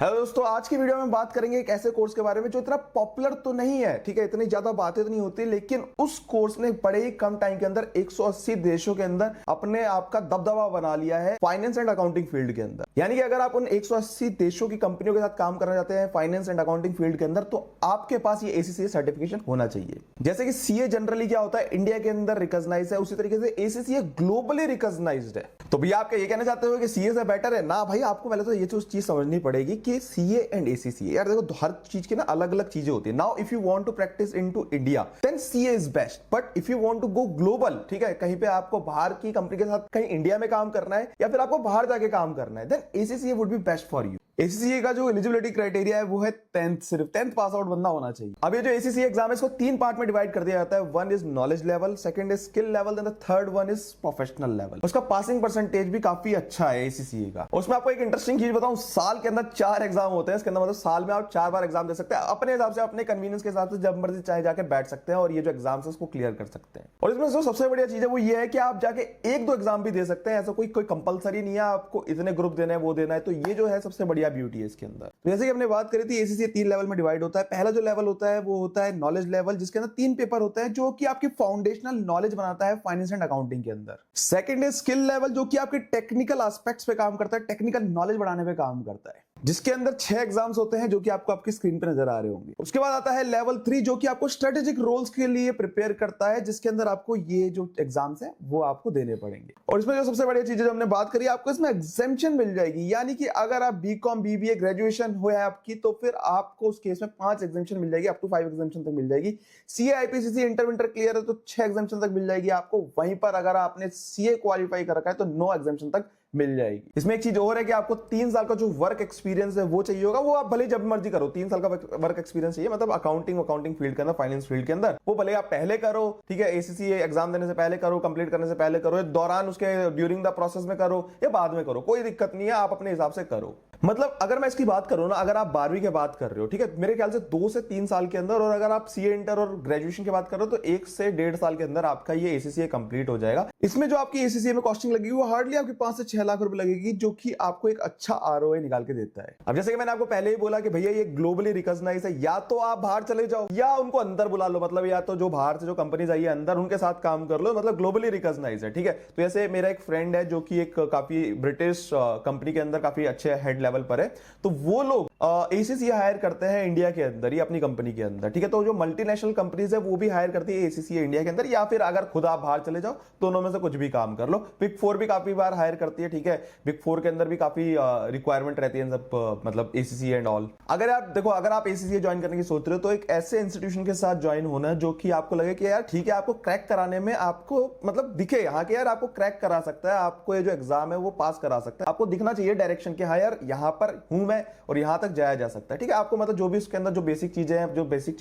Hello दोस्तों, आज की वीडियो में बात करेंगे एक ऐसे कोर्स के बारे में जो इतना पॉपुलर तो नहीं है, ठीक है, इतनी ज्यादा बातें तो नहीं होती, लेकिन उस कोर्स ने बड़े ही कम टाइम के अंदर 180 देशों के अंदर अपने आप का दबदबा बना लिया है फाइनेंस एंड अकाउंटिंग फील्ड के अंदर। यानी कि अगर आप उन 180 देशों की कंपनियों के साथ काम करना चाहते हैं फाइनेंस एंड अकाउंटिंग फील्ड के अंदर, तो आपके पास ये ACCA सर्टिफिकेशन होना चाहिए। जैसे कि CA जनरली क्या होता है, इंडिया के अंदर रिकॉग्नाइज है, उसी तरीके से ACCA ग्लोबली रिकॉग्नाइज्ड है। तो भैया आप क्या ये कहना चाहते हो कि CA से बेटर है? ना भाई, आपको पहले तो ये चीज समझनी पड़ेगी कि CA एंड ACCA, यार देखो हर चीज की ना अलग अलग चीजें होती है। Now if you want to practice into India then CA is best, but if you want to go global, ठीक है, कहीं पे आपको बाहर की कंपनी के साथ कहीं इंडिया में काम करना है या फिर आपको बाहर जाके काम करना है, then ACCA would be best for you. ACCA का जो एलिजिबिलिटी क्राइटेरिया है वो है 10th, सिर्फ 10th पास आउट बंदा होना चाहिए। अब ये जो ACCA एग्जाम है इसको 3 पार्ट में डिवाइड कर दिया जाता है। One is knowledge level, second is skill level, then the third one is professional level. उसका पासिंग परसेंटेज भी काफी अच्छा है ACCA का। उसमें आपको एक इंटरेस्टिंग चीज बताऊं, साल के अंदर 4 एग्जाम होते हैं। इसके अंदर मतलब साल में आप 4 बार एग्जाम दे सकते हैं, अपने हिसाब से, अपने कन्वीनियंस के हिसाब से, जब मर्जी चाहे जाके बैठ सकते हैं और ये जो एग्जाम है उसको क्लियर कर सकते हैं। और इसमें जो सबसे बढ़िया चीज है वो ये है कि आप जाके 1-2 एग्जाम भी दे सकते हैं, ऐसा कोई कंपलसरी नहीं है आपको इतने ग्रुप देना है वो देना है। तो ये जो है सबसे बढ़िया ब्यूटी है इसके अंदर। जैसे कि हमने बात करी थी, ACCA 3 लेवल में डिवाइड होता है। पहला जो लेवल होता है वो होता है नॉलेज लेवल, जिसके अंदर 3 पेपर होते हैं जो कि आपकी फाउंडेशनल नॉलेज बनाता है फाइनेंस एंड अकाउंटिंग के अंदर। सेकंड इज स्किल लेवल, जो कि आपके टेक्निकल एस्पेक्ट्स पे काम करता है, टेक्निकल नॉलेज बढ़ाने पे काम करता है, जिसके अंदर 6 एग्जाम्स होते हैं जो कि आपको आपकी स्क्रीन पे नजर आ रहे होंगे। उसके बाद आता है लेवल 3, जो कि आपको स्ट्रेटेजिक रोल्स के लिए प्रिपेयर करता है, जिसके अंदर आपको ये जो एग्जाम्स हैं वो आपको देने पड़ेंगे। और इसमें जो सबसे बड़ी चीज जो हमने बात करी, आपको इसमें एग्जेम्पशन मिल जाएगी। यानी कि अगर आप BCom BBA ग्रेजुएशन हुआ है आपकी, तो फिर आपको उस केस में 5 एग्जेम्पशन मिल जाएगी, अप टू 5 एग्जेम्पशन तक मिल जाएगी। CA IPCC इंटर क्लियर है तो 6 एग्जेम्पशन तक मिल जाएगी आपको। वहीं पर अगर आपने CA क्वालिफाई कर रखा है तो 9 एग्जेम्पशन तक मिल जाएगी। इसमें एक चीज और है कि आपको 3 साल का जो वर्क एक्सपीरियंस है वो चाहिए होगा। वो आप भले जब मर्जी करो, 3 साल का वर्क एक्सपीरियंस चाहिए, मतलब अकाउंटिंग फील्ड के अंदर, फाइनेंस फील्ड के अंदर, वो भले आप पहले करो, ठीक है, ACCA एग्जाम देने से पहले करो, कंप्लीट करने से पहले करो, दौरान उसके ड्यूरिंग द प्रोसेस में करो या बाद में करो, कोई दिक्कत नहीं है, आप अपने हिसाब से करो। मतलब अगर मैं इसकी बात करूं ना, अगर आप 12वीं के बात कर रहे हो, ठीक है, मेरे ख्याल से 2 से 3 साल के अंदर, और अगर आप CA इंटर और ग्रेजुएशन की बात करो तो 1 से 1.5 साल के अंदर आपका ये ACCA कंप्लीट हो जाएगा। इसमें जो आपकी ACCA में कॉस्टिंग लगेगी वो हार्डली आपकी 5 से 6 लाख रुपए लगेगी, जो कि आपको एक अच्छा ROI निकाल के देता है। अब जैसे कि मैंने आपको पहले ही बोला कि भैया ये ग्लोबली रिकॉग्नाइज है, या तो आप बाहर चले जाओ या उनको अंदर बुला लो, मतलब या तो जो बाहर से जो कंपनीज आई है अंदर उनके साथ काम कर लो, मतलब ग्लोबली रिकॉग्नाइज है, ठीक है। तो जैसे मेरा एक फ्रेंड है जो कि एक काफी ब्रिटिश कंपनी के अंदर काफी अच्छे हेड लेवल पर है, तो वो लोग ACCA हायर करते हैं इंडिया के अंदर ही अपनी कंपनी के अंदर, ठीक है। तो जो मल्टीनेशनल कंपनीज है वो भी हायर करती है ACCA इंडिया के अंदर, या फिर अगर खुद आप बाहर चले जाओ, दोनों में से कुछ भी काम कर लो। बिग 4 भी काफी बार हायर करती है, ठीक है, बिग 4 के अंदर भी काफी रिक्वायरमेंट रहती है सब, मतलब ACCA एंड ऑल। अगर आप देखो, अगर आप ACCA ज्वाइन करने की सोच रहे हो तो एक ऐसे इंस्टीट्यूशन के साथ ज्वाइन होना जो कि आपको लगे कि यार ठीक है, आपको क्रैक कराने में आपको मतलब दिखे, हाँ कि यार आपको क्रैक करा सकता है, आपको ये जो एग्जाम है वो पास करा सकता है, आपको दिखना चाहिए डायरेक्शन कि हाँ यार यहाँ पर हूं मैं और यहां तक जाया जा सकता है, ठीक है। आपको मतलब जो भी उसके अंदर जो बेसिक चीजें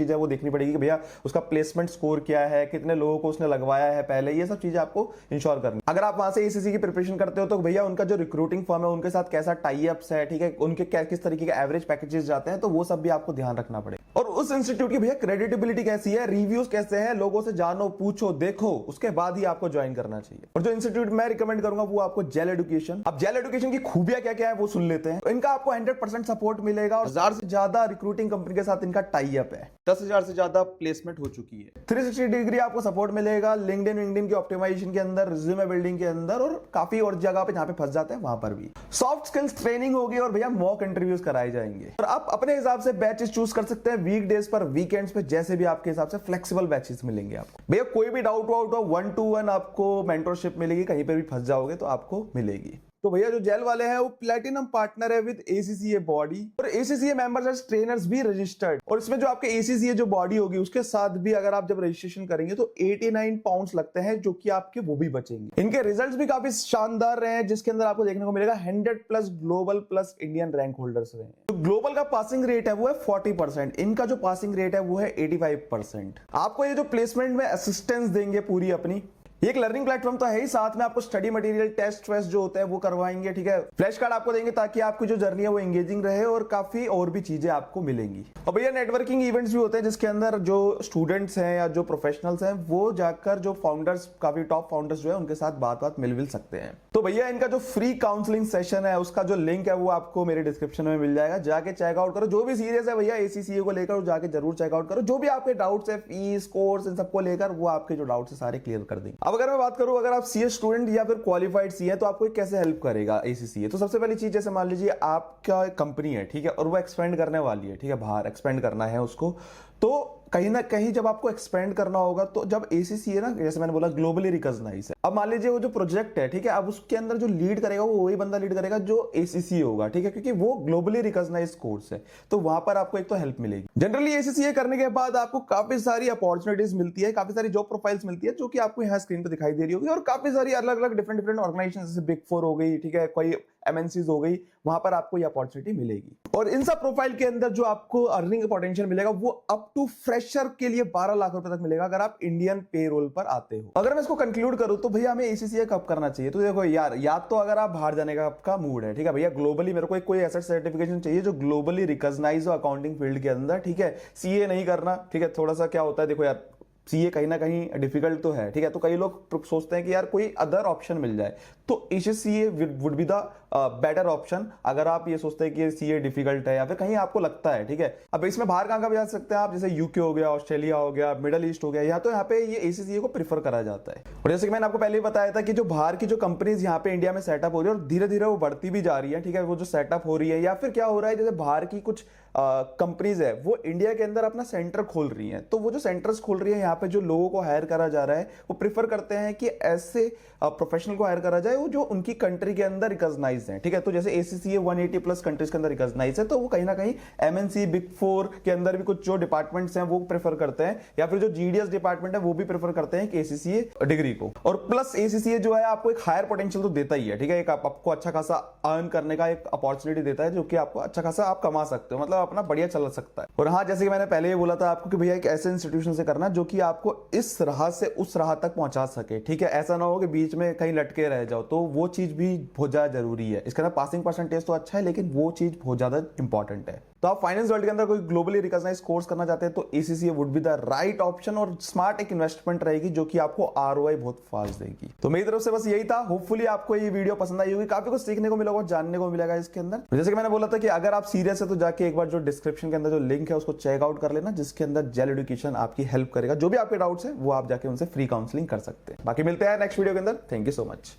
हैं वो देखनी पड़ेगी कि भैया उसका प्लेसमेंट स्कोर क्या है, कितने लोगों को उसने लगवाया है पहले, ये सब चीजें आपको इंश्योर करनी। अगर आप वहां से ACCA की प्रिपरेशन करते हो तो भैया उनका जो रिक्रूटिंग फर्म है उनके साथ कैसा टाई अप्स है, ठीक है, उनके किस तरीके के एवरेज पैकेजेस जाते हैं, तो वो सब भी आपको ध्यान रखना पड़ेगा। और उस इंस्टीट्यूट की भैया क्रेडिटेबिलिटी कैसी है, रिव्यूज कैसे हैं, लोगों से जानो, पूछो, देखो, उसके बाद ही आपको ज्वाइन करना चाहिए। और जो इंस्टीट्यूट मैं रिकमेंड करूंगा वो आपको जेल एजुकेशन। अब जेल एजुकेशन की खूबियां क्या क्या है वो सुन लेते हैं। तो इनका आपको 100% सपोर्ट मिलेगा और 1000 से ज्यादा रिक्रूटिंग कंपनी के साथ इनका टाई अप है, 10,000 से ज्यादा प्लेसमेंट हो चुकी है। 360 डिग्री आपको सपोर्ट मिलेगा लिंक्डइन की ऑप्टिमाइजेशन के अंदर, रिज्यूमे बिल्डिंग के अंदर, और काफी और जगह पे जहां पे फंस जाते हैं वहां पर भी सॉफ्ट स्किल्स ट्रेनिंग होगी और भैया मॉक इंटरव्यूज कराए जाएंगे। और आप अपने हिसाब से बैचेस चूज कर सकते हैं, वीकडेज पर, वीकेंड्स पे, जैसे भी आपके हिसाब से फ्लेक्सिबल बैचेस मिलेंगे आपको। भैया कोई भी डाउट हो 1-to-1 आपको मेंटरशिप मिलेगी, कहीं पे भी फंस जाओगे तो आपको मिलेगी। तो भैया जो जेल वाले हैं वो प्लैटिनम पार्टनर है विद ACCA बॉडी, और ACCA मेंबर्स एंड ट्रेनर्स भी रजिस्टर्ड। और इसमें जो आपके ACCA जो बॉडी होगी उसके साथ भी अगर आप जब रजिस्ट्रेशन करेंगे तो 89 पाउंड्स लगते हैं, जो कि आपके वो भी बचेंगे। इनके रिजल्ट्स भी काफी शानदार रहे हैं, जिसके अंदर आपको देखने को मिलेगा 100+ global plus Indian rank holders रहे हैं। तो ग्लोबल का पासिंग रेट है वो है 40%, इनका जो पासिंग रेट है वो है 85%। आपको ये जो प्लेसमेंट में असिस्टेंस देंगे पूरी अपनी, ये एक लर्निंग प्लेटफॉर्म तो है ही, साथ में आपको स्टडी मटेरियल, टेस्ट वेस्ट जो होते हैं वो करवाएंगे, ठीक है। फ्लैश कार्ड आपको देंगे ताकि आपकी जो जर्नी है वो एंगेजिंग रहे और काफी और भी चीजें आपको मिलेंगी। और भैया नेटवर्किंग इवेंट्स भी होते हैं जिसके अंदर जो स्टूडेंट्स हैं या जो प्रोफेशनल्स हैं वो जाकर जो फाउंडर्स, काफी टॉप फाउंडर्स जो है उनके साथ बात मिल सकते हैं। तो भैया इनका जो फ्री काउंसलिंग सेशन है उसका जो लिंक है वो आपको मेरे डिस्क्रिप्शन में मिल जाएगा, जाके चेकआउट करो। जो भी सीरियस है भैया ACCA को लेकर जाके जरूर चेकआउट करो। जो भी आपके डाउट्स है, फीस, कोर्स, इन सबको लेकर वो आपके जो डाउट्स है सारे क्लियर कर देंगे। अब अगर मैं बात करूं, अगर आप CA स्टूडेंट या फिर क्वालिफाइड CA तो आपको कैसे हेल्प करेगा ACCA। तो सबसे पहली चीज, जैसे मान लीजिए आपका कंपनी है, ठीक है, और वो एक्सपेंड करने वाली है, ठीक है, बाहर एक्सपेंड करना है उसको, तो कहीं ना कहीं जब आपको एक्सपेंड करना होगा तो जब ACCA ना, जैसे मैंने बोला, ग्लोबली रिकॉग्नाइज है। अब मान लीजिए वो जो प्रोजेक्ट है, ठीक है, अब उसके अंदर जो लीड करेगा वो वही बंदा लीड करेगा जो ACCA होगा, ठीक है, क्योंकि वो ग्लोबली रिकॉग्नाइज कोर्स है। तो वहां पर आपको एक तो हेल्प मिलेगी। जनरली ACCA करने के बाद आपको काफी सारी अपॉर्चुनिटीज मिलती है, काफी सारी जॉब प्रोफाइल्स मिलती है, जो कि आपको यहाँ स्क्रीन पर दिखाई दे रही होगी। और काफी सारी अलग अलग डिफरेंट ऑर्गेनाइजेशन, जैसे बिग 4 हो गई, ठीक है, कोई MNCs हो गई, वहां पर आपको ये अपॉर्चुनिटी मिलेगी। और इन सब प्रोफाइल के अंदर जो आपको अर्निंग पोटेंशियल मिलेगा वो अप टू फ्रेशर के लिए 12 लाख रुपए तक मिलेगा अगर आप इंडियन पेरोल पर आते हो। अगर मैं इसको कंक्लूड करूं तो भैया हमें ACCA कब करना चाहिए। तो देखो यार, या तो अगर आप बाहर जाने का आपका मूड है, ठीक है भैया, ग्लोबली मेरे को कोई ऐसा सर्टिफिकेशन चाहिए जो ग्लोबली रिकॉग्नाइज हो अकाउंटिंग फील्ड के अंदर, ठीक है। CA नहीं करना, ठीक है। थोड़ा सा क्या होता है, देखो यार, CA कहीं ना कहीं डिफिकल्ट तो है, ठीक है। तो कई लोग सोचते हैं कि यार कोई अदर ऑप्शन मिल जाए, तो ACCA would be the better option. अगर आप ये सोचते हैं कि CA डिफिकल्ट है या फिर कहीं आपको लगता है, ठीक है। अब इसमें बाहर कहां भी जा सकते हैं आप, जैसे UK हो गया, ऑस्ट्रेलिया हो गया, मिडल ईस्ट हो गया, या तो यहाँ पे ये ACCA को प्रीफर करा जाता है। और जैसे कि मैंने आपको पहले ही बताया था कि जो बाहर की जो कंपनीज यहाँ पे इंडिया में सेटअप हो रही है और धीरे धीरे वो बढ़ती भी जा रही है, ठीक है, वो जो सेटअप हो रही है, या फिर क्या हो रहा है, जैसे बाहर की कुछ कंपनीज है वो इंडिया के अंदर अपना सेंटर खोल रही हैं। तो वो जो सेंटर्स खोल रही है, यहाँ पे जो लोगों को हायर करा जा रहा है वो प्रीफर करते हैं कि ऐसे प्रोफेशनल को हायर करा जाए वो जो उनकी कंट्री के अंदर रिकॉग्नाइज है, ठीक है। तो जैसे ACCA 180 प्लस कंट्रीज के अंदर रिकॉग्नाइज है, तो वो कहीं ना कहीं MNC बिग 4 के अंदर भी कुछ जो डिपार्टमेंट्स हैं वो प्रेफर करते हैं, या फिर जो GDS डिपार्टमेंट है वो भी प्रेफर करते हैं कि ACCA डिग्री को। और प्लस ACCA जो है आपको एक हायर पोटेंशियल तो देता ही है, ठीक है, एक आपको अच्छा खासा अर्न करने का एक अपॉर्चुनिटी देता है, जो कि आपको अच्छा खासा आप कमा सकते हो, मतलब अपना बढ़िया चल सकता है। और हाँ, जैसे कि मैंने पहले ही बोला था आपको कि भैया एक ऐसे इंस्टीट्यूशन से करना जो कि आपको इस राह से उस राह तक पहुंचा सके, ठीक है। ऐसा ना हो कि बीच में कहीं लटके रह जाओ, तो वो चीज भी बहुत ज्यादा जरूरी है। इसके अंदर पासिंग परसेंटेज तो अच्छा है, लेकिन वो चीज बहुत ज्यादा इंपॉर्टेंट है। तो आप फाइनेंस वर्ल्ड के अंदर कोई ग्लोबली रिकॉग्नाइज कोर्स करना चाहते हैं तो ACCA would be the right option, और स्मार्ट एक इन्वेस्टमेंट रहेगी जो कि आपको ROI बहुत फास्ट देगी। तो मेरी तरफ से बस यही था। होपफुली आपको ये वीडियो पसंद आई होगी, काफी कुछ सीखने को मिला होगा, जानने को मिलेगा इसके अंदर। जैसे कि मैंने बोला था कि अगर आप सीरियस है तो जाके एक बार जो डिस्क्रिप्शन के अंदर जो लिंक है उसको चेकआउट कर लेना, जिसके अंदर जेल एजुकेशन आपकी हेल्प करेगा। जो भी आपके डाउट्स है वो आप जाके उनसे फ्री काउंसलिंग कर सकते हैं। बाकी मिलते हैं नेक्स्ट वीडियो के अंदर। Thank you so much.